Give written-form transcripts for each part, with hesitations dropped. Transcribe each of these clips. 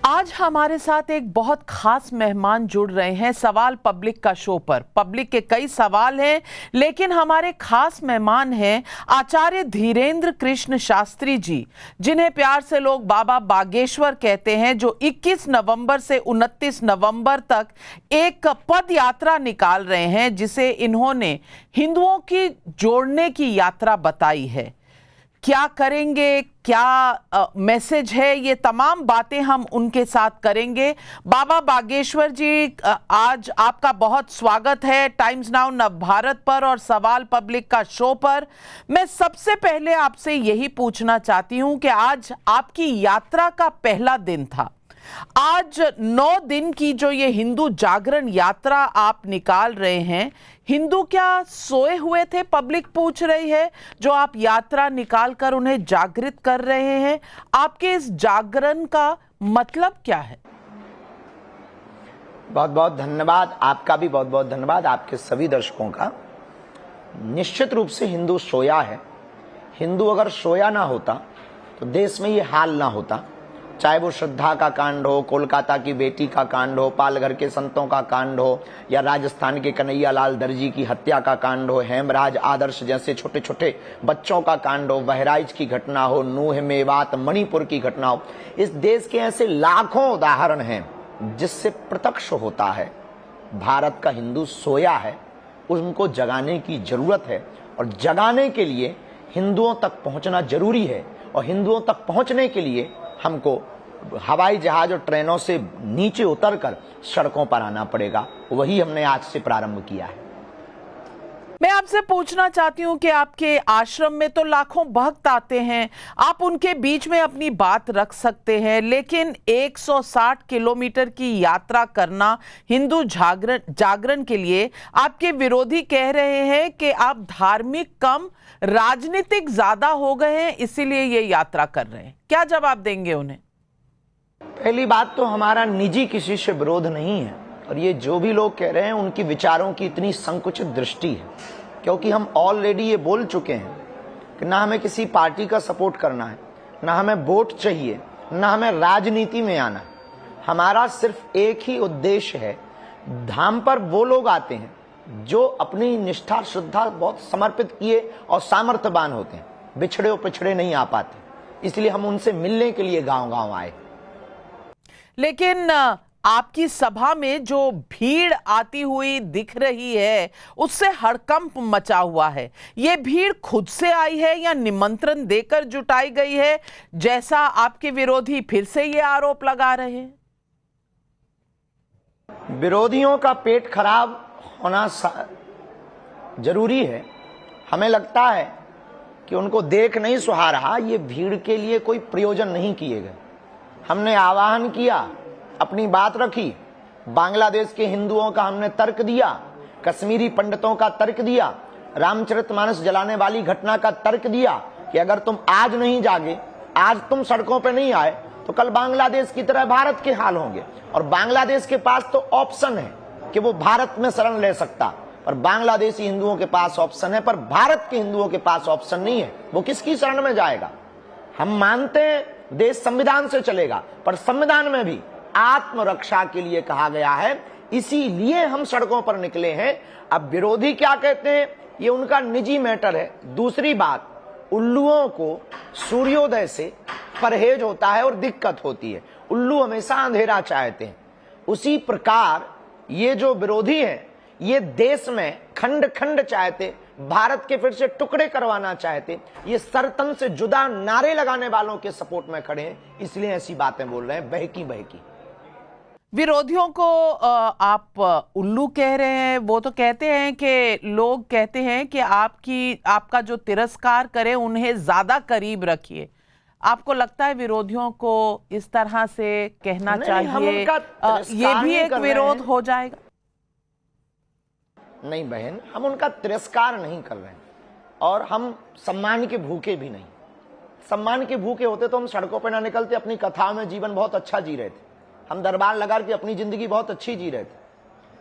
आज हमारे साथ एक बहुत खास मेहमान जुड़ रहे हैं सवाल पब्लिक का शो पर। पब्लिक के कई सवाल हैं, लेकिन हमारे खास मेहमान हैं आचार्य धीरेन्द्र कृष्ण शास्त्री जी, जिन्हें प्यार से लोग बाबा बागेश्वर कहते हैं, जो 21 नवंबर से 29 नवंबर तक एक पद यात्रा निकाल रहे हैं, जिसे इन्होंने हिंदुओं की जोड़ने की यात्रा बताई है। क्या करेंगे, क्या मैसेज है, ये तमाम बातें हम उनके साथ करेंगे। बाबा बागेश्वर जी, आज आपका बहुत स्वागत है टाइम्स नाउ नवभारत पर और सवाल पब्लिक का शो पर। मैं सबसे पहले आपसे यही पूछना चाहती हूं कि आज आपकी यात्रा का पहला दिन था। आज 9 दिन की जो ये हिंदू जागरण यात्रा आप निकाल रहे हैं, हिंदू क्या सोए हुए थे, पब्लिक पूछ रही है, जो आप यात्रा निकाल कर उन्हें जागृत कर रहे हैं। आपके इस जागरण का मतलब क्या है? बहुत बहुत धन्यवाद, आपका भी बहुत बहुत धन्यवाद, आपके सभी दर्शकों का। निश्चित रूप से हिंदू सोया है। हिंदू अगर सोया ना होता तो देश में ये हाल ना होता। चाहे वो श्रद्धा का कांड हो, कोलकाता की बेटी का कांड हो, पालघर के संतों का कांड हो, या राजस्थान के कन्हैया लाल दर्जी की हत्या का कांड हो, हेमराज आदर्श जैसे छोटे छोटे बच्चों का कांड हो, बहराइच की घटना हो, नूह मेवात मणिपुर की घटना हो। इस देश के ऐसे लाखों उदाहरण हैं जिससे प्रत्यक्ष होता है भारत का हिंदू सोया है। उनको जगाने की जरूरत है और जगाने के लिए हिंदुओं तक पहुंचना जरूरी है। और हिंदुओं तक पहुंचने के लिए हमको हवाई जहाज और ट्रेनों से नीचे उतरकर सड़कों पर आना पड़ेगा। वही हमने आज से प्रारंभ किया है। मैं आपसे पूछना चाहती हूं कि आपके आश्रम में तो लाखों भक्त आते हैं, आप उनके बीच में अपनी बात रख सकते हैं, लेकिन 160 किलोमीटर की यात्रा करना हिंदू जागरण के लिए, आपके विरोधी कह रहे हैं कि आप धार्मिक कम राजनीतिक ज्यादा हो गए हैं, इसीलिए ये यात्रा कर रहे हैं। क्या जवाब देंगे उन्हें? पहली बात तो हमारा निजी किसी से विरोध नहीं है, और ये जो भी लोग कह रहे हैं उनकी विचारों की इतनी संकुचित दृष्टि है, क्योंकि हम ऑलरेडी ये बोल चुके हैं कि ना हमें किसी पार्टी का सपोर्ट करना है, ना हमें वोट चाहिए, ना हमें राजनीति में आना है। हमारा सिर्फ एक ही उद्देश्य है। धाम पर वो लोग आते हैं जो अपनी निष्ठा श्रद्धा बहुत समर्पित किए और सामर्थ्यवान होते हैं, बिछड़े और पिछड़े नहीं आ पाते, इसलिए हम उनसे मिलने के लिए गांव गांव आए। लेकिन आपकी सभा में जो भीड़ आती हुई दिख रही है, उससे हड़कंप मचा हुआ है। ये भीड़ खुद से आई है या निमंत्रण देकर जुटाई गई है, जैसा आपके विरोधी फिर से ये आरोप लगा रहे हैं? विरोधियों का पेट खराब होना जरूरी है। हमें लगता है कि उनको देख नहीं सुहा रहा, ये भीड़ के लिए कोई प्रयोजन नहीं किए गए। हमने आह्वान किया, अपनी बात रखी, बांग्लादेश के हिंदुओं का हमने तर्क दिया, कश्मीरी पंडितों का तर्क दिया, रामचरितमानस जलाने वाली घटना का तर्क दिया कि अगर तुम आज नहीं जागे, आज तुम सड़कों पर नहीं आए, तो कल बांग्लादेश की तरह भारत के हाल होंगे। और बांग्लादेश के पास तो ऑप्शन है कि वो भारत में शरण ले सकता, और बांग्लादेशी हिंदुओं के पास ऑप्शन है, पर भारत के हिंदुओं के पास ऑप्शन नहीं है। वो किसकी शरण में जाएगा? हम मानते हैं देश संविधान से चलेगा, पर संविधान में भी आत्मरक्षा के लिए कहा गया है, इसीलिए हम सड़कों पर निकले हैं। अब विरोधी क्या कहते हैं, ये उनका निजी मैटर है। दूसरी बात, उल्लुओं को सूर्योदय से परहेज होता है और दिक्कत होती है। उल्लू हमेशा अंधेरा चाहते हैं। उसी प्रकार ये जो विरोधी हैं, ये देश में खंड खंड चाहते, भारत के फिर से टुकड़े करवाना चाहते, ये सरतन से जुदा नारे लगाने वालों के सपोर्ट में खड़े हैं, इसलिए ऐसी बातें बोल रहे हैं, बहकी बहकी। विरोधियों को आप उल्लू कह रहे हैं। वो तो कहते हैं कि लोग कहते हैं कि आपका जो तिरस्कार करे उन्हें ज्यादा करीब रखिए। आपको लगता है विरोधियों को इस तरह से कहना चाहिए? ये भी एक विरोध हो जाएगा? नहीं बहन, हम उनका तिरस्कार नहीं कर रहे हैं, और हम सम्मान के भूखे भी नहीं। सम्मान के भूखे होते तो हम सड़कों पर ना निकलते, अपनी कथाओं में जीवन बहुत अच्छा जी रहे थे। हम दरबार लगा के अपनी जिंदगी बहुत अच्छी जी रहे थे।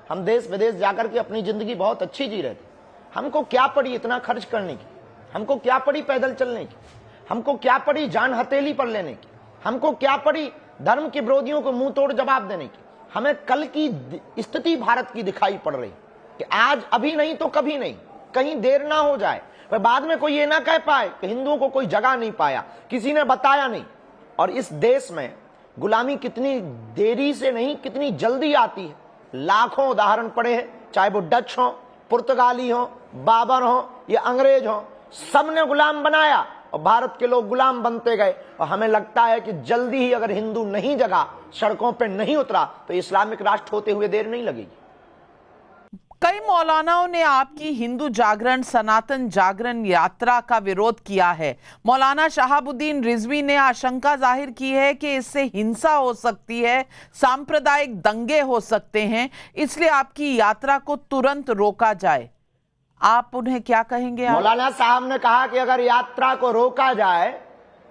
हम देश विदेश जाकर के अपनी जिंदगी बहुत अच्छी जी रहे थे। हमको क्या पड़ी इतना खर्च करने की? हमको क्या पड़ी पैदल चलने की? हमको क्या पड़ी जान हथेली पर लेने की? हमको क्या पड़ी धर्म के विरोधियों को मुंह तोड़ जवाब देने की। हमें कल की स्थिति भारत की दिखाई पड़ रही कि आज अभी नहीं तो कभी नहीं, कहीं देर ना हो जाए, पर बाद में कोई ये ना कह पाए कि हिंदुओं को कोई जगह नहीं पाया, किसी ने बताया नहीं। और इस देश में गुलामी कितनी देरी से नहीं, कितनी जल्दी आती है। लाखों उदाहरण पड़े हैं, चाहे वो डच हो, पुर्तगाली हो, बाबर हो या अंग्रेज हो, सबने गुलाम बनाया और भारत के लोग गुलाम बनते गए। और हमें लगता है कि जल्दी ही अगर हिंदू नहीं जगा, सड़कों पे नहीं उतरा, तो इस्लामिक राष्ट्र होते हुए देर नहीं लगेगी। कई मौलानाओं ने आपकी हिंदू जागरण सनातन जागरण यात्रा का विरोध किया है। मौलाना शहाबुद्दीन रिजवी ने आशंका जाहिर की है कि इससे हिंसा हो सकती है, सांप्रदायिक दंगे हो सकते हैं, इसलिए आपकी यात्रा को तुरंत रोका जाए। आप उन्हें क्या कहेंगे? मौलाना साहब ने कहा कि अगर यात्रा को रोका जाए,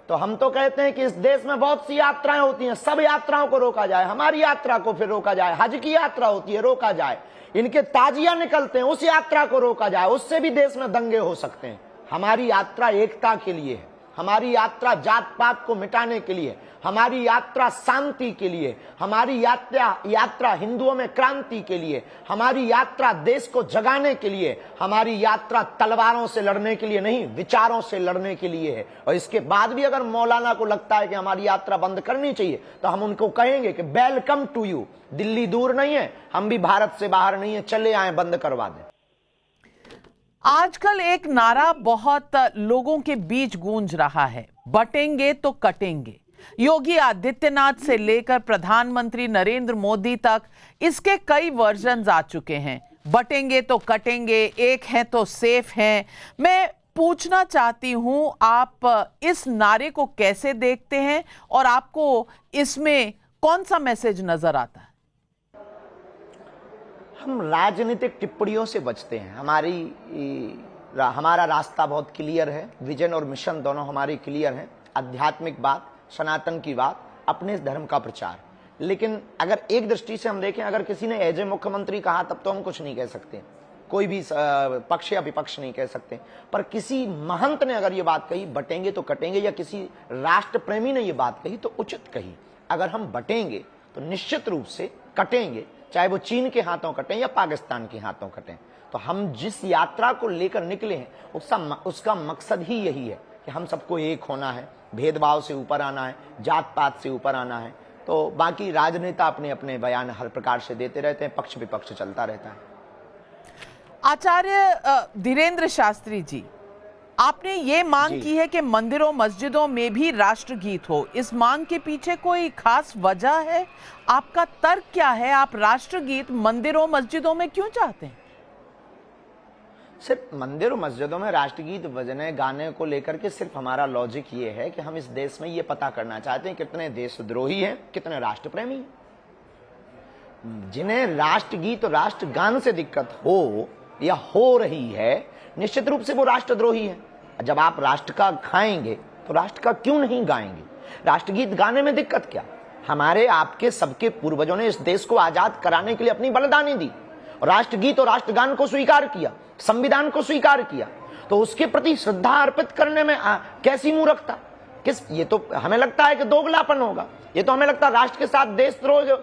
तो हम तो कहते हैं कि इस देश में बहुत सी यात्राएं होती हैं, सब यात्राओं को रोका जाए। हमारी यात्रा को फिर रोका जाए। हज की यात्रा होती है, रोका जाए। इनके ताजिया निकलते हैं, उस यात्रा को रोका जाए, उससे भी देश में दंगे हो सकते हैं। हमारी यात्रा एकता के लिए है, हमारी यात्रा जात पात को मिटाने के लिए, हमारी यात्रा शांति के लिए, हमारी यात्रा हिंदुओं में क्रांति के लिए, हमारी यात्रा देश को जगाने के लिए, हमारी यात्रा तलवारों से लड़ने के लिए नहीं, विचारों से लड़ने के लिए है। और इसके बाद भी अगर मौलाना को लगता है कि हमारी यात्रा बंद करनी चाहिए, तो हम उनको कहेंगे कि वेलकम टू यू। दिल्ली दूर नहीं है, हम भी भारत से बाहर नहीं है, चले आए, बंद करवा दें। आजकल एक नारा बहुत लोगों के बीच गूंज रहा है, बटेंगे तो कटेंगे। योगी आदित्यनाथ से लेकर प्रधानमंत्री नरेंद्र मोदी तक इसके कई वर्जन्स आ चुके हैं। बटेंगे तो कटेंगे, एक हैं तो सेफ हैं। मैं पूछना चाहती हूं, आप इस नारे को कैसे देखते हैं और आपको इसमें कौन सा मैसेज नजर आता है? हम राजनीतिक टिप्पणियों से बचते हैं। हमारा रास्ता बहुत क्लियर है, विजन और मिशन दोनों हमारी क्लियर हैं। आध्यात्मिक बात, सनातन की बात, अपने धर्म का प्रचार। लेकिन अगर एक दृष्टि से हम देखें, अगर किसी ने एज ए मुख्यमंत्री कहा, तब तो हम कुछ नहीं कह सकते, कोई भी पक्ष या विपक्ष नहीं कह सकते। पर किसी महंत ने अगर ये बात कही, बटेंगे तो कटेंगे, या किसी राष्ट्र प्रेमी ने ये बात कही, तो उचित कही। अगर हम बटेंगे तो निश्चित रूप से कटेंगे, चाहे वो चीन के हाथों कटें या पाकिस्तान के हाथों कटें। तो हम जिस यात्रा को लेकर निकले हैं, उसका मकसद ही यही है कि हम सबको एक होना है, भेदभाव से ऊपर आना है, जात पात से ऊपर आना है। तो बाकी राजनेता अपने अपने बयान हर प्रकार से देते रहते हैं, पक्ष विपक्ष चलता रहता है। आचार्य धीरेन्द्र शास्त्री जी, आपने ये मांग की है कि मंदिरों मस्जिदों में भी राष्ट्रगीत हो। इस मांग के पीछे कोई खास वजह है? आपका तर्क क्या है? आप राष्ट्रगीत मंदिरों मस्जिदों में क्यों चाहते हैं? सिर्फ मंदिरों मस्जिदों में राष्ट्रगीत बजने गाने को लेकर के सिर्फ हमारा लॉजिक ये है कि हम इस देश में ये पता करना चाहते हैं कितने देशद्रोही हैं, कितने राष्ट्रप्रेमी हैं। जिन्हें राष्ट्रगीत और राष्ट्रगान से दिक्कत हो या हो रही है, निश्चित रूप से वो राष्ट्रद्रोही है। जब आप राष्ट्र का खाएंगे तो राष्ट्र का क्यों नहीं गाएंगे? राष्ट्रगीत गाने में दिक्कत क्या? हमारे आपके सबके पूर्वजों ने इस देश को आजाद कराने के लिए अपनी बलिदानी दी, राष्ट्रगीत और राष्ट्रगान को स्वीकार किया, संविधान को स्वीकार किया। तो उसके प्रति श्रद्धा अर्पित करने में कैसी मूर्खता? ये तो हमें लगता है कि दोगलापन होगा। ये तो हमें लगता है राष्ट्र के साथ देशद्रोह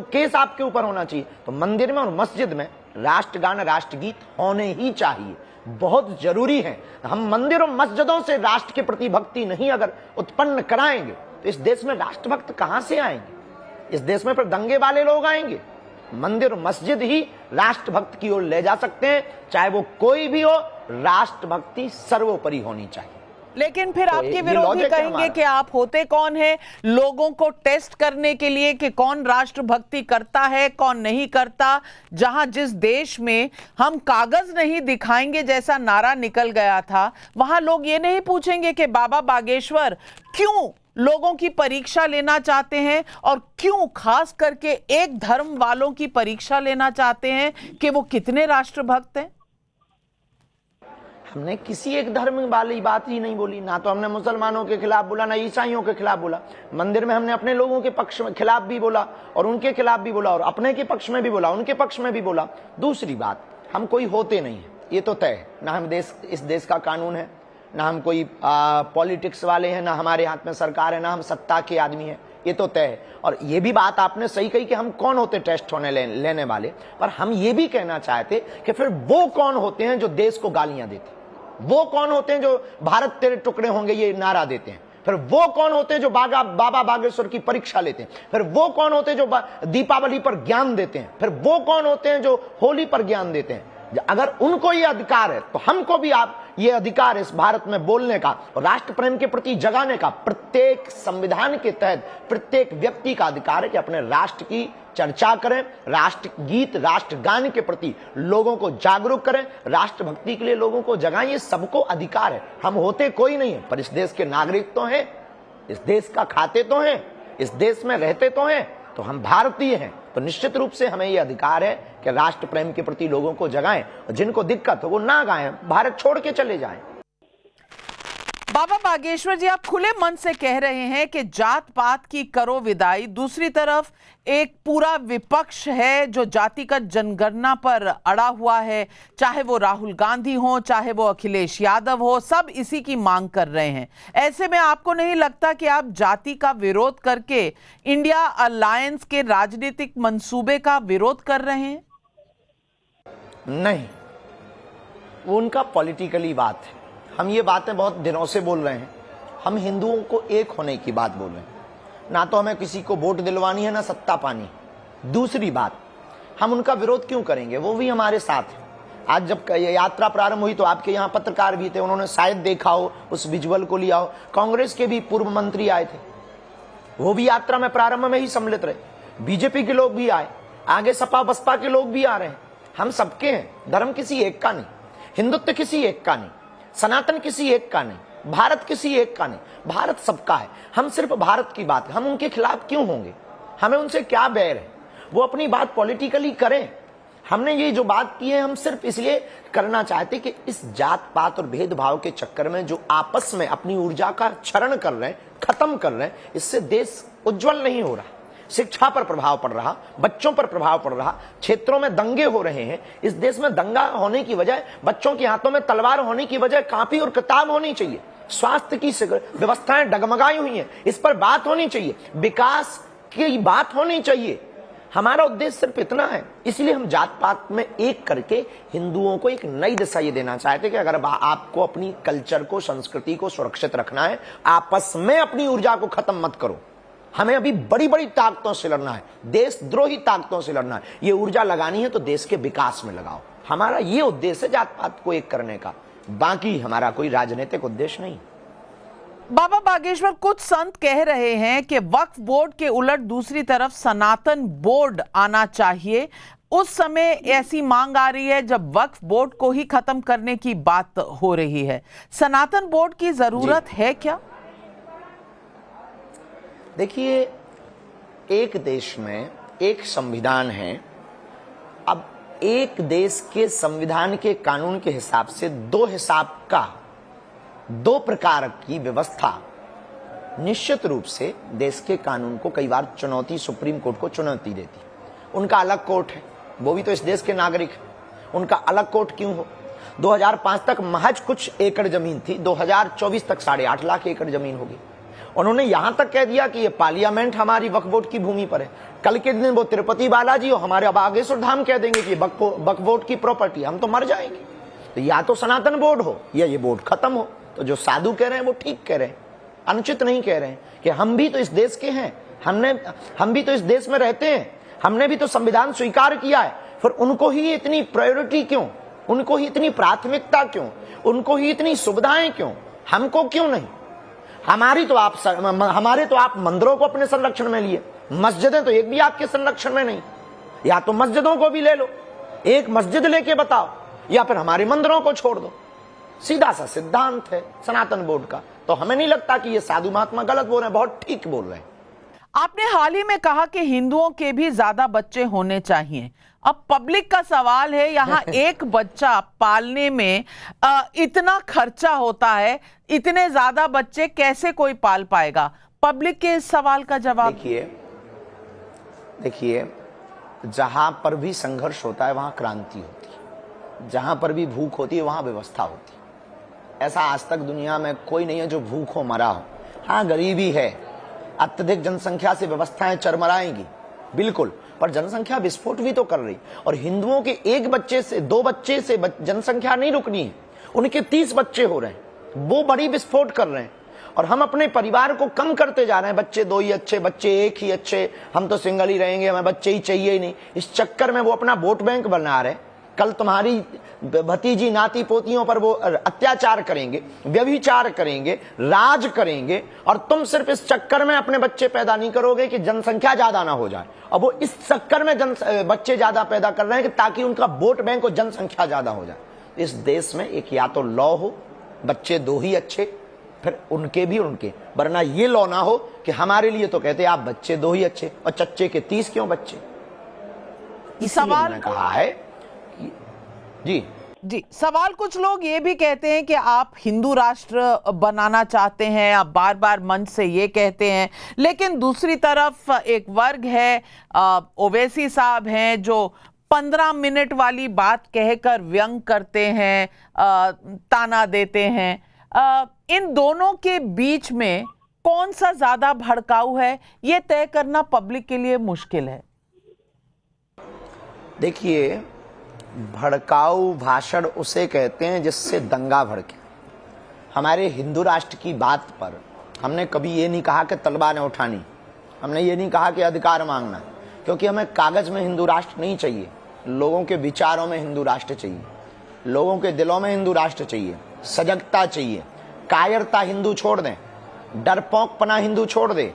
केस आपके ऊपर होना चाहिए। तो मंदिर में और मस्जिद में राष्ट्रगान राष्ट्रगीत होने ही चाहिए, बहुत जरूरी है। हम मंदिरों मस्जिदों से राष्ट्र के प्रति भक्ति नहीं अगर उत्पन्न कराएंगे, तो इस देश में राष्ट्रभक्त कहां से आएंगे? इस देश में फिर दंगे वाले लोग आएंगे। मंदिर मस्जिद ही राष्ट्रभक्त की ओर ले जा सकते हैं, चाहे वो कोई भी हो। राष्ट्रभक्ति सर्वोपरि होनी चाहिए। लेकिन फिर आपके विरोधी कहेंगे कि आप होते कौन हैं लोगों को टेस्ट करने के लिए कि कौन राष्ट्रभक्ति करता है, कौन नहीं करता। जहां जिस देश में हम कागज नहीं दिखाएंगे जैसा नारा निकल गया था, वहां लोग ये नहीं पूछेंगे कि बाबा बागेश्वर क्यों लोगों की परीक्षा लेना चाहते हैं और क्यों खास करके एक धर्म वालों की परीक्षा लेना चाहते हैं कि वो कितने राष्ट्रभक्त हैं। हमने किसी एक धर्म वाली बात ही नहीं बोली, ना तो हमने मुसलमानों के खिलाफ बोला, ना ईसाइयों के खिलाफ बोला। मंदिर में हमने अपने लोगों के पक्ष में खिलाफ भी बोला और उनके खिलाफ भी बोला, और अपने के पक्ष में भी बोला, उनके पक्ष में भी बोला। दूसरी बात, हम कोई होते नहीं है, ये तो तय है। ना हम इस देश का कानून है, ना हम कोई पॉलिटिक्स वाले हैं, ना हमारे हाथ में सरकार है, ना हम सत्ता के आदमी हैं। ये तो तय है। और ये भी बात आपने सही कही कि हम कौन होते टेस्ट होने लेने वाले, पर हम ये भी कहना चाहते कि फिर वो कौन होते हैं जो देश को गालियां देते हैं, वो कौन होते हैं जो भारत तेरे टुकड़े होंगे ये नारा देते हैं, फिर वो कौन होते हैं जो बाबा बागेश्वर की परीक्षा लेते हैं, फिर वो कौन होते हैं जो दीपावली पर ज्ञान देते हैं, फिर वो कौन होते हैं जो होली पर ज्ञान देते हैं। अगर उनको ये अधिकार है तो हमको भी आप ये अधिकार इस भारत में बोलने का और राष्ट्र प्रेम के प्रति जगाने का। प्रत्येक संविधान के तहत प्रत्येक व्यक्ति का अधिकार है कि अपने राष्ट्र की चर्चा करें, राष्ट्र गीत राष्ट्रगान के प्रति लोगों को जागरूक करें, राष्ट्रभक्ति के लिए लोगों को जगाएं। ये सबको अधिकार है। हम होते कोई नहीं है, पर इस देश के नागरिक तो हैं, इस देश का खाते तो हैं, इस देश में रहते तो हैं, तो हम भारतीय हैं। तो निश्चित रूप से हमें यह अधिकार है कि राष्ट्र प्रेम के प्रति लोगों को जगाएं और जिनको दिक्कत हो वो ना गाएं, भारत छोड़ के चले जाएं। बाबा बागेश्वर जी, आप खुले मन से कह रहे हैं कि जात पात की करो विदाई, दूसरी तरफ एक पूरा विपक्ष है जो जातिगत जनगणना पर अड़ा हुआ है, चाहे वो राहुल गांधी हो, चाहे वो अखिलेश यादव हो, सब इसी की मांग कर रहे हैं। ऐसे में आपको नहीं लगता कि आप जाति का विरोध करके इंडिया अलायंस के राजनीतिक मंसूबे का विरोध कर रहे हैं? नहीं, वो उनका पॉलिटिकली बात है। हम ये बातें बहुत दिनों से बोल रहे हैं। हम हिंदुओं को एक होने की बात बोल रहे हैं, ना तो हमें किसी को वोट दिलवानी है ना सत्ता पानी। दूसरी बात, हम उनका विरोध क्यों करेंगे, वो भी हमारे साथ है। आज जब यात्रा प्रारंभ हुई तो आपके यहाँ पत्रकार भी थे, उन्होंने शायद देखा हो, उस विजुअल को लिया हो। कांग्रेस के भी पूर्व मंत्री आए थे, वो भी यात्रा में प्रारंभ में ही सम्मिलित रहे। बीजेपी के लोग भी आए, आगे सपा बसपा के लोग भी आ रहे हैं। हम सबके हैं, धर्म किसी एक का नहीं, हिंदुत्व किसी एक का नहीं, सनातन किसी एक का नहीं, भारत किसी एक का नहीं, भारत सबका है। हम सिर्फ भारत की बात, हम उनके खिलाफ क्यों होंगे, हमें उनसे क्या बैर है, वो अपनी बात पॉलिटिकली करें। हमने ये जो बात की है हम सिर्फ इसलिए करना चाहते कि इस जात पात और भेदभाव के चक्कर में जो आपस में अपनी ऊर्जा का क्षरण कर रहे हैं, खत्म कर रहे हैं, इससे देश उज्जवल नहीं हो रहा। शिक्षा पर प्रभाव पड़ रहा, बच्चों पर प्रभाव पड़ रहा, क्षेत्रों में दंगे हो रहे हैं। इस देश में दंगा होने की वजह, बच्चों के हाथों में तलवार होने की वजह कापी और किताब होनी चाहिए। स्वास्थ्य की व्यवस्थाएं डगमगाई हुई हैं, इस पर बात होनी चाहिए, विकास की बात होनी चाहिए। हमारा उद्देश्य सिर्फ इतना है। इसलिए हम जात पात में एक करके हिंदुओं को एक नई दिशा ये देना चाहते कि अगर आपको अपनी कल्चर को, संस्कृति को सुरक्षित रखना है, आपस में अपनी ऊर्जा को खत्म मत करो। हमें अभी बड़ी बड़ी ताकतों से लड़ना है, देशद्रोही ताकतों से लड़ना है। ये ऊर्जा लगानी है तो देश के विकास में लगाओ। हमारा ये उद्देश्य है जात पात को एक करने का, बाकी हमारा कोई राजनीतिक उद्देश्य नहीं। बाबा बागेश्वर, कुछ संत कह रहे हैं कि वक्फ बोर्ड के उलट दूसरी तरफ सनातन बोर्ड आना चाहिए। उस समय ऐसी मांग आ रही है जब वक्फ बोर्ड को ही खत्म करने की बात हो रही है। सनातन बोर्ड की जरूरत है क्या? देखिए, एक देश में एक संविधान है। अब एक देश के संविधान के कानून के हिसाब से दो प्रकार की व्यवस्था निश्चित रूप से देश के कानून को कई बार चुनौती, सुप्रीम कोर्ट को चुनौती देती। उनका अलग कोर्ट है, वो भी तो इस देश के नागरिक है, उनका अलग कोर्ट क्यों हो। 2005 तक महज कुछ एकड़ जमीन थी, 2024 तक 8.5 लाख एकड़ जमीन होगी। उन्होंने यहां तक कह दिया कि ये पार्लियामेंट हमारी वक्फ बोर्ड की भूमि पर है। कल के दिन वो तिरुपति बालाजी और हमारे बागेश्वर धाम कह देंगे कि वक्फ बोर्ड की प्रॉपर्टी, हम तो मर जाएंगे। तो या तो सनातन बोर्ड हो या ये बोर्ड खत्म हो। तो जो साधु कह रहे हैं वो ठीक कह रहे हैं, अनुचित नहीं कह रहे हैं कि हम भी तो इस देश के हैं, हम भी तो इस देश में रहते हैं, हमने भी तो संविधान स्वीकार किया है। फिर उनको ही इतनी प्रायोरिटी क्यों, उनको ही इतनी प्राथमिकता क्यों, उनको ही इतनी सुविधाएं क्यों, हमको क्यों नहीं। हमारे तो आप मंदिरों को अपने संरक्षण में लिए, मस्जिदें तो एक भी आपके संरक्षण में नहीं। या तो मस्जिदों को भी ले लो, एक मस्जिद लेके बताओ, या फिर हमारे मंदिरों को छोड़ दो। सीधा सा सिद्धांत है सनातन बोर्ड का। तो हमें नहीं लगता कि ये साधु महात्मा गलत बोल रहे हैं, बहुत ठीक बोल रहे हैं। आपने हाल ही में कहा कि हिंदुओं के भी ज्यादा बच्चे होने चाहिए। अब पब्लिक का सवाल है, यहाँ एक बच्चा पालने में इतना खर्चा होता है, इतने ज्यादा बच्चे कैसे कोई पाल पाएगा? पब्लिक के इस सवाल का जवाब देखिए, जहां पर भी संघर्ष होता है वहां क्रांति होती है, जहां पर भी भूख होती है वहां व्यवस्था होती है। ऐसा आज तक दुनिया में कोई नहीं है जो भूखों मरा हो। हाँ, गरीबी है, अत्यधिक जनसंख्या से व्यवस्थाएं चरमराएंगी, बिल्कुल, पर जनसंख्या विस्फोट भी तो कर रही। और हिंदुओं के एक बच्चे से, दो बच्चे से जनसंख्या नहीं रुकनी है, उनके 30 बच्चे हो रहे हैं, वो बड़ी विस्फोट कर रहे हैं। और हम अपने परिवार को कम करते जा रहे हैं, बच्चे 2 ही अच्छे, बच्चे 1 ही अच्छे, हम तो सिंगल ही रहेंगे, हमें बच्चे ही चाहिए ही नहीं। इस चक्कर में वो अपना वोट बैंक बना रहे हैं। कल तुम्हारी भतीजी नाती पोतियों पर वो अत्याचार करेंगे, व्यभिचार करेंगे, राज करेंगे, और तुम सिर्फ इस चक्कर में अपने बच्चे पैदा नहीं करोगे कि जनसंख्या ज्यादा ना हो जाए। और वो इस चक्कर में बच्चे ज्यादा पैदा कर रहे हैं कि ताकि उनका वोट बैंक और जनसंख्या ज्यादा हो जाए। इस देश में एक या तो लॉ हो, बच्चे 2 ही अच्छे, फिर उनके भी उनके, वरना ये लॉ ना हो कि हमारे लिए तो कहते हैं आप बच्चे 2 ही अच्छे और चच्चे के 30 क्यों बच्चे। सवाल मैंने कहा है जी, सवाल कुछ लोग ये भी कहते हैं कि आप हिंदू राष्ट्र बनाना चाहते हैं, आप बार बार मंच से ये कहते हैं, लेकिन दूसरी तरफ एक वर्ग है, ओवैसी साहब हैं, जो 15 मिनट वाली बात कहकर व्यंग करते हैं, ताना देते हैं। इन दोनों के बीच में कौन सा ज्यादा भड़काऊ है, ये तय करना पब्लिक के लिए मुश्किल है। देखिए, भड़काऊ भाषण उसे कहते हैं जिससे दंगा भड़के। हमारे हिंदू राष्ट्र की बात पर हमने कभी ये नहीं कहा कि तलवारें उठानी, हमने ये नहीं कहा कि अधिकार मांगना, क्योंकि हमें कागज में हिंदू राष्ट्र नहीं चाहिए, लोगों के विचारों में हिंदू राष्ट्र चाहिए, लोगों के दिलों में हिंदू राष्ट्र चाहिए, सजगता चाहिए, कायरता हिंदू छोड़ दें, डरपोकपना हिंदू छोड़ दे,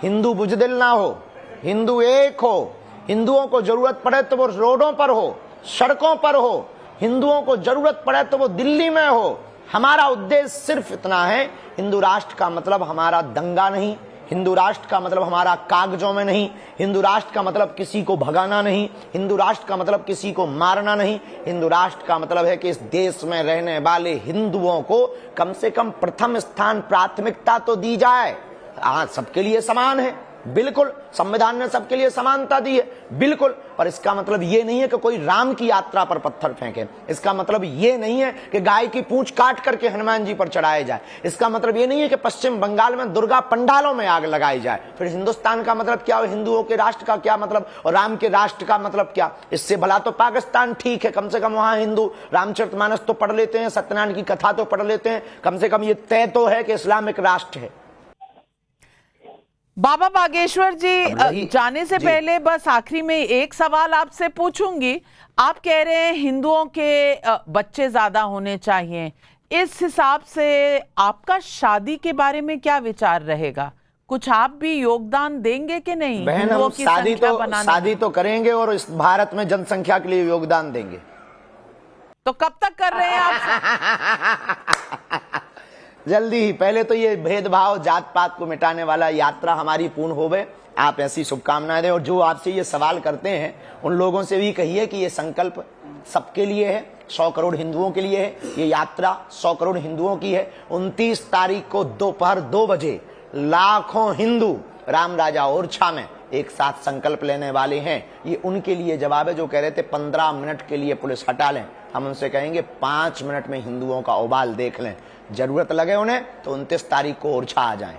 हिंदू बुजदिल ना हो, हिंदू एक हो, हिंदुओं को जरूरत पड़े तो वो रोडों पर हो, सड़कों पर हो, हिंदुओं को जरूरत पड़े तो वो दिल्ली में हो। हमारा उद्देश्य सिर्फ इतना है, हिंदू राष्ट्र का मतलब हमारा दंगा नहीं, हिंदू राष्ट्र का मतलब हमारा कागजों में नहीं, हिंदू राष्ट्र का मतलब किसी को भगाना नहीं, हिंदू राष्ट्र का मतलब किसी को मारना नहीं, हिंदू राष्ट्र का मतलब है कि इस देश में रहने वाले हिंदुओं को कम से कम प्रथम स्थान, प्राथमिकता तो दी जाए। हाँ, सबके लिए समान है, बिल्कुल, संविधान ने सबके लिए समानता दी है, बिल्कुल, पर इसका मतलब ये नहीं है कि कोई राम की यात्रा पर पत्थर फेंके, इसका मतलब ये नहीं है कि गाय की पूंछ काट करके हनुमान जी पर चढ़ाए जाए, इसका मतलब ये नहीं है कि पश्चिम बंगाल में दुर्गा पंडालों में आग लगाई जाए। फिर हिंदुस्तान का मतलब क्या, हिंदुओं के राष्ट्र का क्या मतलब, और राम के राष्ट्र का मतलब क्या। इससे भला तो पाकिस्तान ठीक है, कम से कम वहां हिंदू रामचरितमानस तो पढ़ लेते हैं, सत्यनारायण की कथा तो पढ़ लेते हैं, कम से कम ये तय तो है कि इस्लामिक राष्ट्र है। बाबा बागेश्वर जी, जाने से पहले बस आखिरी में एक सवाल आपसे पूछूंगी। आप कह रहे हैं हिंदुओं के बच्चे ज्यादा होने चाहिए, इस हिसाब से आपका शादी के बारे में क्या विचार रहेगा? कुछ आप भी योगदान देंगे कि नहीं? बहन, हम शादी तो करेंगे और इस भारत में जनसंख्या के लिए योगदान देंगे। तो कब तक कर रहे हैं आप? जल्दी ही। पहले तो ये भेदभाव, जात पात को मिटाने वाला यात्रा हमारी पूर्ण होवे, आप ऐसी शुभकामनाएं दें। और जो आपसे ये सवाल करते हैं उन लोगों से भी कहिए कि ये संकल्प सबके लिए है, 100 करोड़ हिंदुओं के लिए है, ये यात्रा 100 करोड़ हिंदुओं की है। 29 तारीख को दोपहर 2 बजे लाखों हिंदू राम राजा ओरछा में एक साथ संकल्प लेने वाले हैं। ये उनके लिए जवाब है जो कह रहे थे 15 मिनट के लिए पुलिस हटा लें। हम उनसे कहेंगे 5 मिनट में हिंदुओं का उबाल देख लें, जरूरत लगे उन्हें तो 29 तारीख को ओरछा आ जाएं।